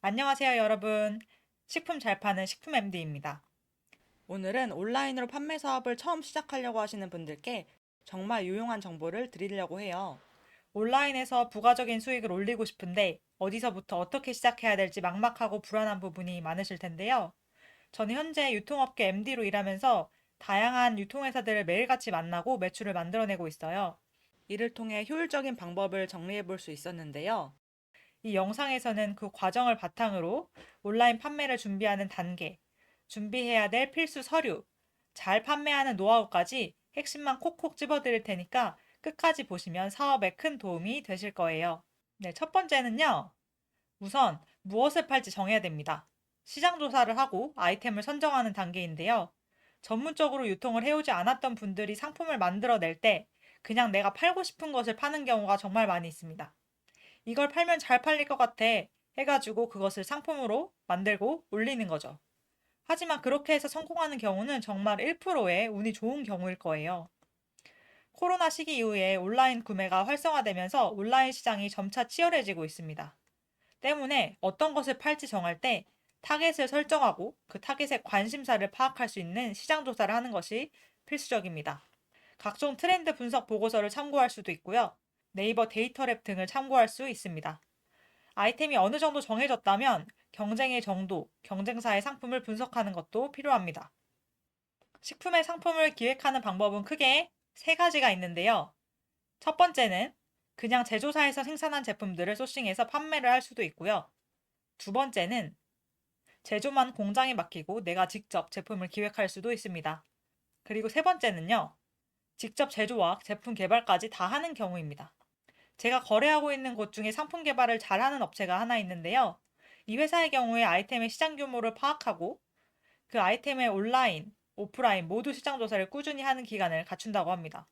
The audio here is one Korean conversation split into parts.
안녕하세요, 여러분. 식품 잘 파는 식품 MD입니다. 오늘은 온라인으로 판매 사업을 처음 시작하려고 하시는 분들께 정말 유용한 정보를 드리려고 해요. 온라인에서 부가적인 수익을 올리고 싶은데 어디서부터 어떻게 시작해야 될지 막막하고 불안한 부분이 많으실 텐데요. 저는 현재 유통업계 MD로 일하면서 다양한 유통회사들을 매일같이 만나고 매출을 만들어내고 있어요. 이를 통해 효율적인 방법을 정리해 볼 수 있었는데요. 이 영상에서는 그 과정을 바탕으로 온라인 판매를 준비하는 단계, 준비해야 될 필수 서류, 잘 판매하는 노하우까지 핵심만 콕콕 집어드릴 테니까 끝까지 보시면 사업에 큰 도움이 되실 거예요. 네, 첫 번째는요. 우선 무엇을 팔지 정해야 됩니다. 시장 조사를 하고 아이템을 선정하는 단계인데요. 전문적으로 유통을 해오지 않았던 분들이 상품을 만들어낼 때 그냥 내가 팔고 싶은 것을 파는 경우가 정말 많이 있습니다. 이걸 팔면 잘 팔릴 것 같아 해가지고 그것을 상품으로 만들고 올리는 거죠. 하지만 그렇게 해서 성공하는 경우는 정말 1%의 운이 좋은 경우일 거예요. 코로나 시기 이후에 온라인 구매가 활성화되면서 온라인 시장이 점차 치열해지고 있습니다. 때문에 어떤 것을 팔지 정할 때 타겟을 설정하고 그 타겟의 관심사를 파악할 수 있는 시장 조사를 하는 것이 필수적입니다. 각종 트렌드 분석 보고서를 참고할 수도 있고요. 네이버 데이터랩 등을 참고할 수 있습니다. 아이템이 어느 정도 정해졌다면 경쟁의 정도, 경쟁사의 상품을 분석하는 것도 필요합니다. 식품의 상품을 기획하는 방법은 크게 세 가지가 있는데요. 첫 번째는 그냥 제조사에서 생산한 제품들을 소싱해서 판매를 할 수도 있고요. 두 번째는 제조만 공장에 맡기고 내가 직접 제품을 기획할 수도 있습니다. 그리고 세 번째는요. 직접 제조와 제품 개발까지 다 하는 경우입니다. 제가 거래하고 있는 곳 중에 상품 개발을 잘하는 업체가 하나 있는데요. 이 회사의 경우에 아이템의 시장 규모를 파악하고 그 아이템의 온라인, 오프라인 모두 시장 조사를 꾸준히 하는 기간을 갖춘다고 합니다.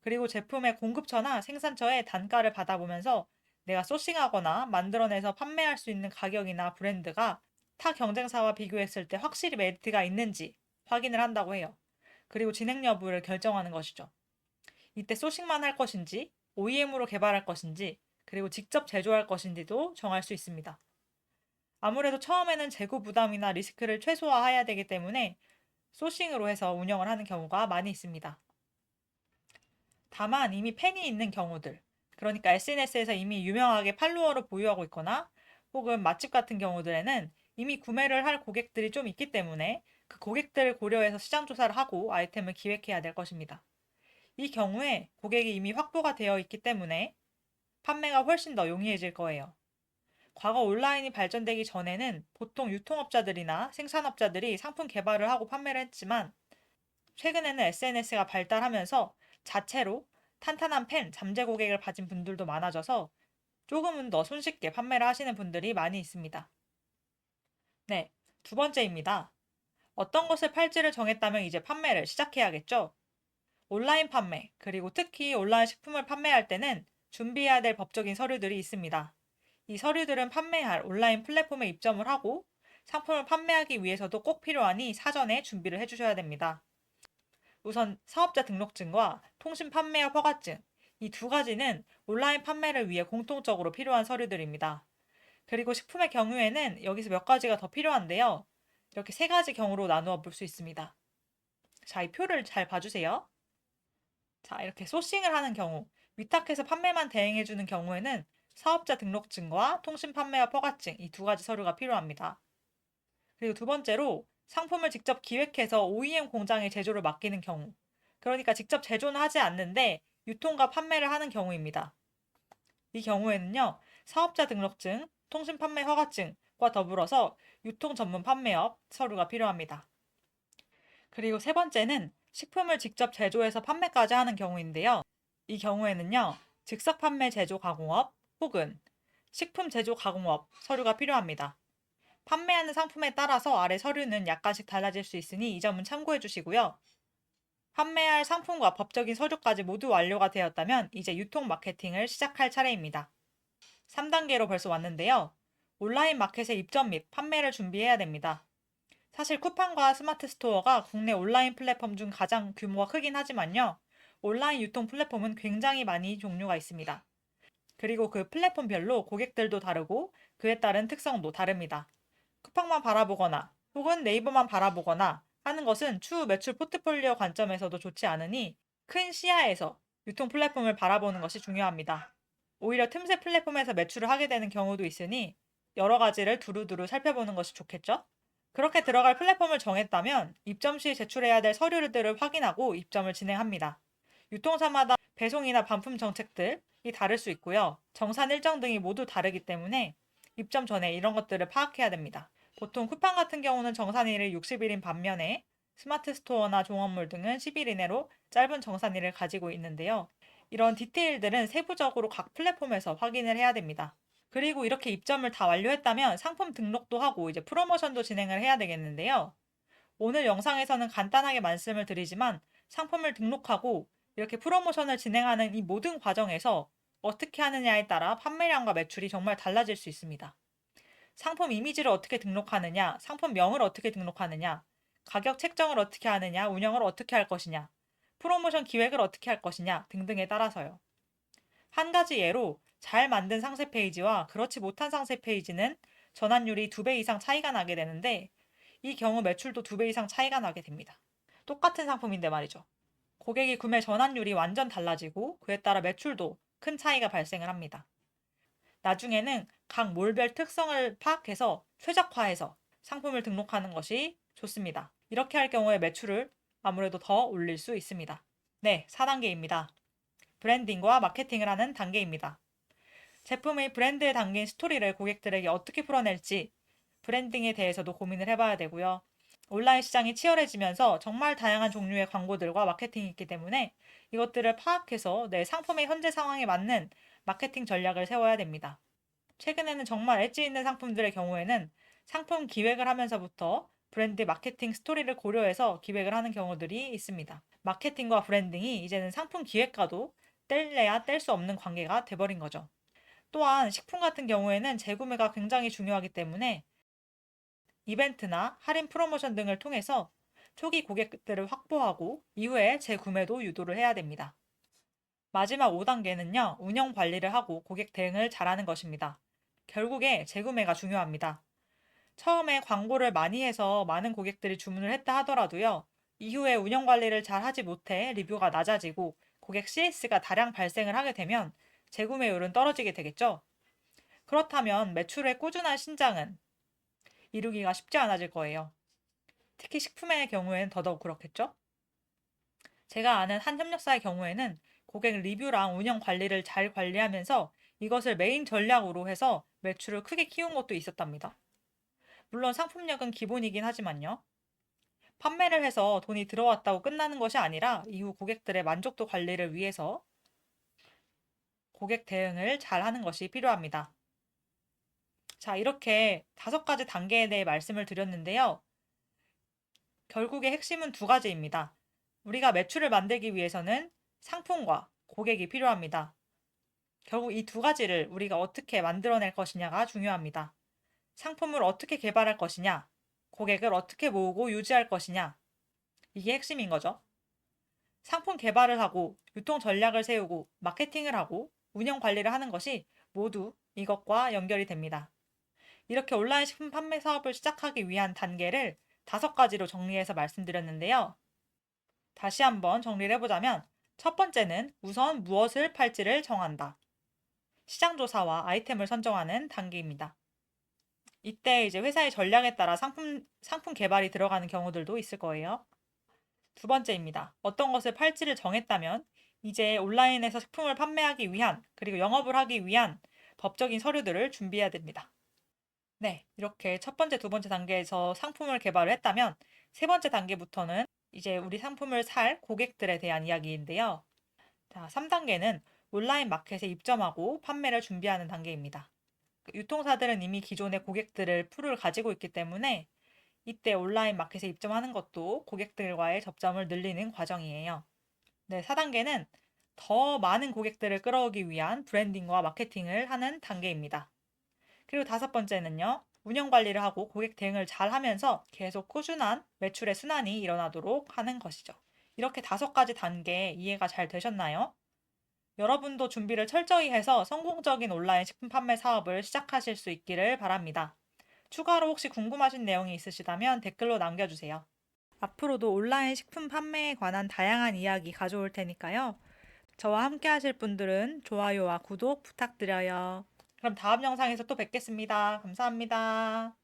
그리고 제품의 공급처나 생산처의 단가를 받아보면서 내가 소싱하거나 만들어내서 판매할 수 있는 가격이나 브랜드가 타 경쟁사와 비교했을 때 확실히 메리트가 있는지 확인을 한다고 해요. 그리고 진행 여부를 결정하는 것이죠. 이때 소싱만 할 것인지, OEM으로 개발할 것인지, 그리고 직접 제조할 것인지도 정할 수 있습니다. 아무래도 처음에는 재고 부담이나 리스크를 최소화해야 되기 때문에 소싱으로 해서 운영을 하는 경우가 많이 있습니다. 다만 이미 팬이 있는 경우들, 그러니까 SNS에서 이미 유명하게 팔로워를 보유하고 있거나 혹은 맛집 같은 경우들에는 이미 구매를 할 고객들이 좀 있기 때문에 그 고객들을 고려해서 시장 조사를 하고 아이템을 기획해야 될 것입니다. 이 경우에 고객이 이미 확보가 되어 있기 때문에 판매가 훨씬 더 용이해질 거예요. 과거 온라인이 발전되기 전에는 보통 유통업자들이나 생산업자들이 상품 개발을 하고 판매를 했지만 최근에는 SNS가 발달하면서 자체로 탄탄한 팬, 잠재 고객을 가진 분들도 많아져서 조금은 더 손쉽게 판매를 하시는 분들이 많이 있습니다. 네, 두 번째입니다. 어떤 것을 팔지를 정했다면 이제 판매를 시작해야겠죠? 온라인 판매, 그리고 특히 온라인 식품을 판매할 때는 준비해야 될 법적인 서류들이 있습니다. 이 서류들은 판매할 온라인 플랫폼에 입점을 하고 상품을 판매하기 위해서도 꼭 필요하니 사전에 준비를 해주셔야 됩니다. 우선 사업자 등록증과 통신 판매업 허가증, 이 두 가지는 온라인 판매를 위해 공통적으로 필요한 서류들입니다. 그리고 식품의 경우에는 여기서 몇 가지가 더 필요한데요. 이렇게 세 가지 경우로 나누어 볼 수 있습니다. 자, 이 표를 잘 봐주세요. 자, 이렇게 소싱을 하는 경우, 위탁해서 판매만 대행해주는 경우에는 사업자 등록증과 통신 판매업 허가증, 이 두 가지 서류가 필요합니다. 그리고 두 번째로 상품을 직접 기획해서 OEM 공장에 제조를 맡기는 경우. 그러니까 직접 제조는 하지 않는데 유통과 판매를 하는 경우입니다. 이 경우에는요, 사업자 등록증, 통신 판매 허가증과 더불어서 유통 전문 판매업 서류가 필요합니다. 그리고 세 번째는 식품을 직접 제조해서 판매까지 하는 경우인데요. 이 경우에는요, 즉석 판매 제조 가공업 혹은 식품 제조 가공업 서류가 필요합니다. 판매하는 상품에 따라서 아래 서류는 약간씩 달라질 수 있으니 이 점은 참고해 주시고요. 판매할 상품과 법적인 서류까지 모두 완료가 되었다면 이제 유통 마케팅을 시작할 차례입니다. 3단계로 벌써 왔는데요. 온라인 마켓의 입점 및 판매를 준비해야 됩니다. 사실 쿠팡과 스마트 스토어가 국내 온라인 플랫폼 중 가장 규모가 크긴 하지만요. 온라인 유통 플랫폼은 굉장히 많이 종류가 있습니다. 그리고 그 플랫폼별로 고객들도 다르고 그에 따른 특성도 다릅니다. 쿠팡만 바라보거나 혹은 네이버만 바라보거나 하는 것은 추후 매출 포트폴리오 관점에서도 좋지 않으니 큰 시야에서 유통 플랫폼을 바라보는 것이 중요합니다. 오히려 틈새 플랫폼에서 매출을 하게 되는 경우도 있으니 여러 가지를 두루두루 살펴보는 것이 좋겠죠? 그렇게 들어갈 플랫폼을 정했다면 입점 시 제출해야 될 서류들을 확인하고 입점을 진행합니다. 유통사마다 배송이나 반품 정책들이 다를 수 있고요. 정산 일정 등이 모두 다르기 때문에 입점 전에 이런 것들을 파악해야 됩니다. 보통 쿠팡 같은 경우는 정산일이 60일인 반면에 스마트 스토어나 종합몰 등은 10일 이내로 짧은 정산일을 가지고 있는데요. 이런 디테일들은 세부적으로 각 플랫폼에서 확인을 해야 됩니다. 그리고 이렇게 입점을 다 완료했다면 상품 등록도 하고 이제 프로모션도 진행을 해야 되겠는데요. 오늘 영상에서는 간단하게 말씀을 드리지만 상품을 등록하고 이렇게 프로모션을 진행하는 이 모든 과정에서 어떻게 하느냐에 따라 판매량과 매출이 정말 달라질 수 있습니다. 상품 이미지를 어떻게 등록하느냐, 상품명을 어떻게 등록하느냐, 가격 책정을 어떻게 하느냐, 운영을 어떻게 할 것이냐, 프로모션 기획을 어떻게 할 것이냐 등등에 따라서요. 한 가지 예로 잘 만든 상세 페이지와 그렇지 못한 상세 페이지는 전환율이 2배 이상 차이가 나게 되는데 이 경우 매출도 2배 이상 차이가 나게 됩니다. 똑같은 상품인데 말이죠. 고객이 구매 전환율이 완전 달라지고 그에 따라 매출도 큰 차이가 발생을 합니다. 나중에는 각 몰별 특성을 파악해서 최적화해서 상품을 등록하는 것이 좋습니다. 이렇게 할 경우에 매출을 아무래도 더 올릴 수 있습니다. 네, 4단계입니다. 브랜딩과 마케팅을 하는 단계입니다. 제품의 브랜드에 담긴 스토리를 고객들에게 어떻게 풀어낼지 브랜딩에 대해서도 고민을 해봐야 되고요. 온라인 시장이 치열해지면서 정말 다양한 종류의 광고들과 마케팅이 있기 때문에 이것들을 파악해서 내 상품의 현재 상황에 맞는 마케팅 전략을 세워야 됩니다. 최근에는 정말 엣지 있는 상품들의 경우에는 상품 기획을 하면서부터 브랜드 마케팅 스토리를 고려해서 기획을 하는 경우들이 있습니다. 마케팅과 브랜딩이 이제는 상품 기획과도 뗄래야 뗄 수 없는 관계가 돼버린 거죠. 또한 식품 같은 경우에는 재구매가 굉장히 중요하기 때문에 이벤트나 할인 프로모션 등을 통해서 초기 고객들을 확보하고 이후에 재구매도 유도를 해야 됩니다. 마지막 5단계는요, 운영 관리를 하고 고객 대응을 잘하는 것입니다. 결국에 재구매가 중요합니다. 처음에 광고를 많이 해서 많은 고객들이 주문을 했다 하더라도요, 이후에 운영 관리를 잘 하지 못해 리뷰가 낮아지고 고객 CS가 다량 발생을 하게 되면 재구매율은 떨어지게 되겠죠. 그렇다면 매출의 꾸준한 신장은 이루기가 쉽지 않아질 거예요. 특히 식품의 경우에는 더더욱 그렇겠죠? 제가 아는 한 협력사의 경우에는 고객 리뷰랑 운영 관리를 잘 관리하면서 이것을 메인 전략으로 해서 매출을 크게 키운 것도 있었답니다. 물론 상품력은 기본이긴 하지만요. 판매를 해서 돈이 들어왔다고 끝나는 것이 아니라 이후 고객들의 만족도 관리를 위해서 고객 대응을 잘 하는 것이 필요합니다. 자, 이렇게 5가지 단계에 대해 말씀을 드렸는데요. 결국의 핵심은 2가지입니다. 우리가 매출을 만들기 위해서는 상품과 고객이 필요합니다. 결국 이 2가지를 우리가 어떻게 만들어낼 것이냐가 중요합니다. 상품을 어떻게 개발할 것이냐, 고객을 어떻게 모으고 유지할 것이냐, 이게 핵심인 거죠. 상품 개발을 하고, 유통 전략을 세우고, 마케팅을 하고, 운영 관리를 하는 것이 모두 이것과 연결이 됩니다. 이렇게 온라인 식품 판매 사업을 시작하기 위한 단계를 5가지로 정리해서 말씀드렸는데요. 다시 한번 정리를 해보자면, 첫 번째는 우선 무엇을 팔지를 정한다. 시장 조사와 아이템을 선정하는 단계입니다. 이때 이제 회사의 전략에 따라 상품 개발이 들어가는 경우들도 있을 거예요. 2번째입니다. 어떤 것을 팔지를 정했다면 이제 온라인에서 식품을 판매하기 위한 그리고 영업을 하기 위한 법적인 서류들을 준비해야 됩니다. 네, 이렇게 첫 번째, 2번째 단계에서 상품을 개발을 했다면 3번째 단계부터는 이제 우리 상품을 살 고객들에 대한 이야기인데요. 자, 3단계는 온라인 마켓에 입점하고 판매를 준비하는 단계입니다. 유통사들은 이미 기존의 고객들을 풀을 가지고 있기 때문에 이때 온라인 마켓에 입점하는 것도 고객들과의 접점을 늘리는 과정이에요. 네, 4단계는 더 많은 고객들을 끌어오기 위한 브랜딩과 마케팅을 하는 단계입니다. 그리고 5번째는요, 운영 관리를 하고 고객 대응을 잘 하면서 계속 꾸준한 매출의 순환이 일어나도록 하는 것이죠. 이렇게 5가지 단계 이해가 잘 되셨나요? 여러분도 준비를 철저히 해서 성공적인 온라인 식품 판매 사업을 시작하실 수 있기를 바랍니다. 추가로 혹시 궁금하신 내용이 있으시다면 댓글로 남겨주세요. 앞으로도 온라인 식품 판매에 관한 다양한 이야기 가져올 테니까요. 저와 함께 하실 분들은 좋아요와 구독 부탁드려요. 그럼 다음 영상에서 또 뵙겠습니다. 감사합니다.